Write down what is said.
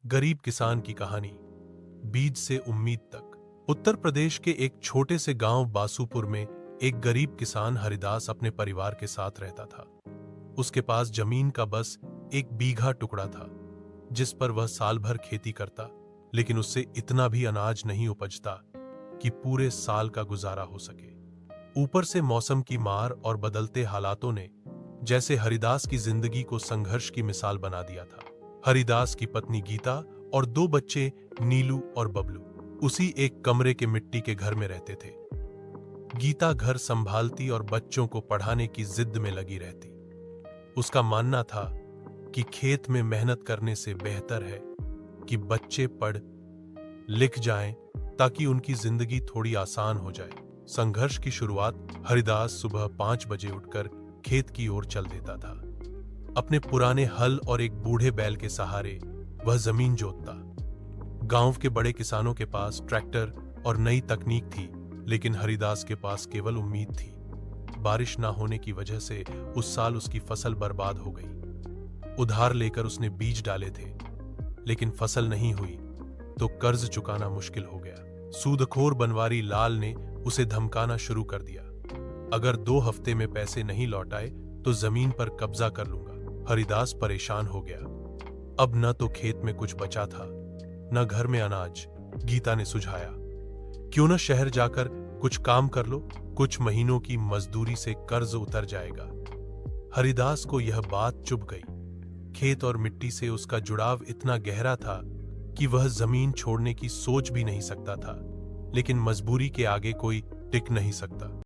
गरीब किसान की कहानी, बीज से उम्मीद तक। उत्तर प्रदेश के एक छोटे से गांव बासुपुर में एक गरीब किसान हरिदास अपने परिवार के साथ रहता था। उसके पास जमीन का बस 1 बीघा टुकड़ा था, जिस पर वह साल भर खेती करता, लेकिन उससे इतना भी अनाज नहीं उपजता कि पूरे साल का गुजारा हो सके। ऊपर से मौसम की मार और बदलते हालातों ने जैसे हरिदास की जिंदगी को संघर्ष की मिसाल बना दिया था। हरिदास की पत्नी गीता और 2 बच्चे नीलू और बबलू उसी एक कमरे के मिट्टी के घर में रहते थे। गीता घर संभालती और बच्चों को पढ़ाने की जिद में लगी रहती। उसका मानना था कि खेत में मेहनत करने से बेहतर है कि बच्चे पढ़ लिख जाएं ताकि उनकी जिंदगी थोड़ी आसान हो जाए। संघर्ष की शुरुआत हरिदास सुबह 5 बजे उठकर खेत की ओर चल देता था। अपने पुराने हल और एक बूढ़े बैल के सहारे वह जमीन जोतता। गांव के बड़े किसानों के पास ट्रैक्टर और नई तकनीक थी, लेकिन हरिदास के पास केवल उम्मीद थी। बारिश ना होने की वजह से उस साल उसकी फसल बर्बाद हो गई। उधार लेकर उसने बीज डाले थे, लेकिन फसल नहीं हुई तो कर्ज चुकाना मुश्किल हो गया। सूदखोर बनवारी लाल ने उसे धमकाना शुरू कर दिया, अगर 2 हफ्ते में पैसे नहीं लौटाए तो जमीन पर कब्जा कर लूंगा। हरिदास परेशान हो गया। अब न तो खेत में कुछ बचा था, न घर में अनाज। गीता ने सुझाया, क्यों न शहर जाकर कुछ काम कर लो, कुछ महीनों की मजदूरी से कर्ज उतर जाएगा। हरिदास को यह बात चुभ गई। खेत और मिट्टी से उसका जुड़ाव इतना गहरा था कि वह जमीन छोड़ने की सोच भी नहीं सकता था, लेकिन मजबूरी के आगे कोई टिक नहीं सकता।